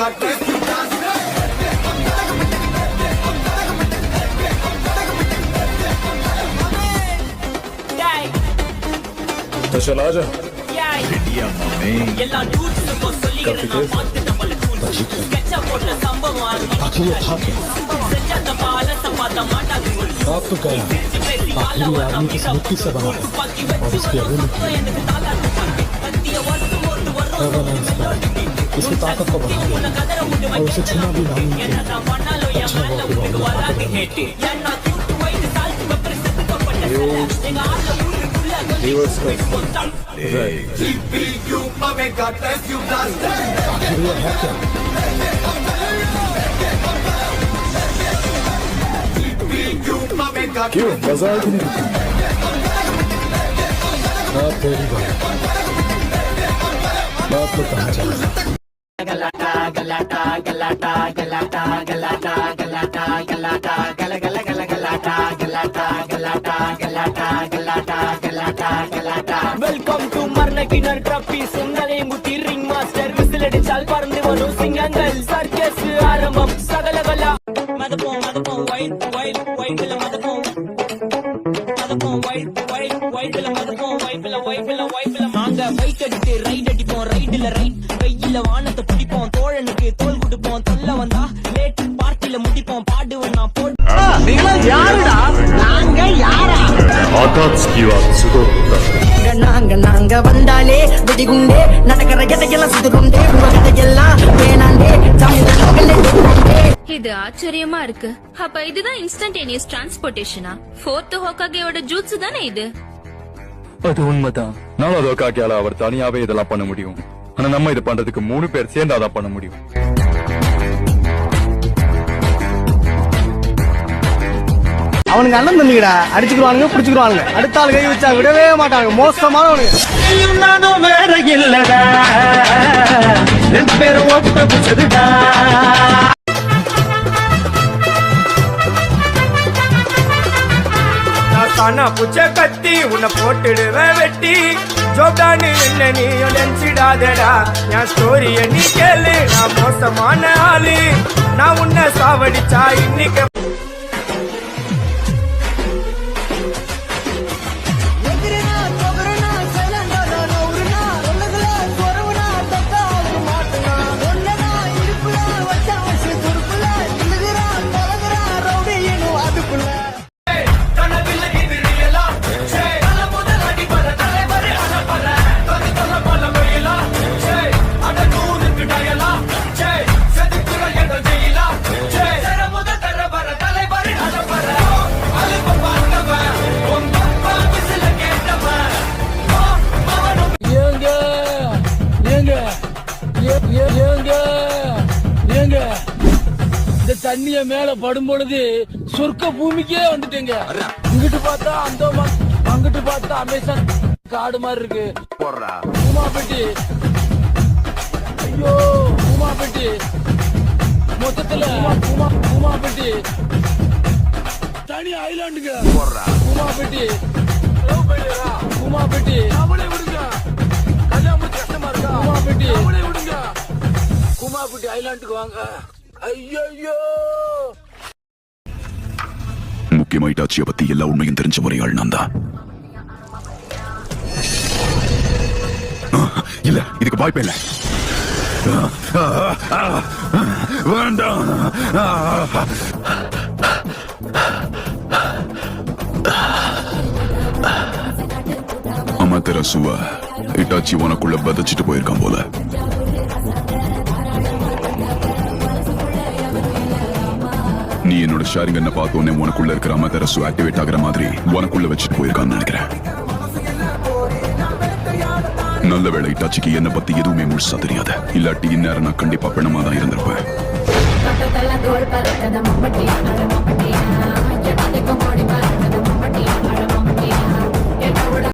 तो चला जा आप तो गया आखिरी आदमी की मिट्टी से बना है और उसकी इसकी ताकत को बढ़ा दिया और उसे छूना भी नामुमकिन। अच्छा क्यों मजा आया कि नहीं? तेरी बात तो कहाँ चला? गलाटा गलाटा गलाटा गलाटा गलाटा गलाटा गलाटा गला गला गला गलाटा गलाटा गलाटा गलाटा गलाटा गलाटा गलाटा वेलकम टू मर्नकिनर ट्रॉफी सुंदरे मुटी रिंग मास्टर விசிலடி சால் பறந்து வரும் சிங்கங்கள் சர்க்கஸ் ஆரம்பம் சகலகலா மதப்போம் வைட் வைட் வைட்ல மதப்போம் வைட் வைட் வைட்ல மதப்போம் வைட்ல மாங்க பைக் அடிச்சு ரைட் அடிப்போம் ரைட்ல ரைட் கையில வானத்தை பிடிப்போம் தோழனுக்கு தோல் கொடுப்போம் தொல்ல வந்தா லேட் பார்ட்டில முடிப்போம் பாடுவேன் நான் போட்டு நீங்க யாருடா நாங்க யாரா ஆகாத்ஸ்கிவா சுதோத்தா நாங்க வந்தாலே வெடிகுண்டே நடக்கிற எதையெல்லாம் சுதுருண்டே உங்க கதையெல்லாம் வேணாண்டே இது ஆச்சரியமா இருக்கு. அப்ப இதுதான் இன்ஸ்டன்டேனியஸ் டிரான்ஸ்போர்டேஷனா? ஃபோர்த் ஹோகாகேயோட ஜூட்சு தானே இது? அது உண்மைதான். 4வது ஹோகாகேயால அவர் தனியாவே இதெல்லாம் பண்ண முடியும். ஆனா நம்ம இது பண்றதுக்கு 3 பேர் சேர்ந்தாதான் பண்ண முடியும். அவனுக்கு அண்ணன் தம்பிங்கடா, அடிச்சுக்குவானுங்க பிடிச்சுக்குவானுங்க, அடுத்த ஆள் கை வச்சா விடவே மாட்டாங்க, மோசமானவனுங்க. புச்ச கத்தி உன்னை போட்டுடுவேன் வெட்டி ஜோப்டானு என்ன நீ நினைச்சிடாதடா என் ஸ்டோரிய நீ கேளு நான் மோசமான ஆளு நான் உன்னை சாவடிச்சா இன்னைக்கு தண்ணிய மேல படும் பொழுது சொர்க்க பூமிக்கே வந்துட்டீங்க. இங்கிட்டு பார்த்தா அந்தோமான், அங்கிட்டு பார்த்தா அமேசான் காடு மாதிரி இருக்கு. பூமாப்பட்டி, ஐயோ பூமாப்பட்டி, மொத்தத்துல பூமாப்பட்டி தனி ஐலாண்டுங்க. பூமாப்பட்டி பூமாப்பட்டி அவளே விடுங்க, கல்யாணம் கஷ்டமா இருக்கா? பூமாப்பட்டி அவளே விடுங்க, பூமாப்பட்டி ஐலாண்டுக்கு வாங்க. ஐயோ முக்கியமா இட்டாச்சிய பத்தி எல்லா உண்மையும் தெரிஞ்ச ஒரே ஆள் நான் தான். இல்ல இதுக்கு வாய்ப்பே இல்ல. வேண்டாம். அமதரசுவா இட்டாச்சி உனக்குள்ள பதச்சிட்டு போயிருக்கான் போல. நீ என்னோட ஷேரிங் என்ன பார்த்தோன்னே உனக்குள்ள இருக்கிற அமதரசு ஆக்டிவேட் ஆகிற மாதிரி உனக்குள்ள வச்சுட்டு போயிருக்கான்னு நினைக்கிறேன். நல்ல வேளை இட்டாச்சிக்கு என்ன பத்தி எதுவுமே முழுசா தெரியாது. இல்லாட்டி இந்நேரம் நான் கண்டிப்பா பிணமா தான் இருந்திருப்பேன்.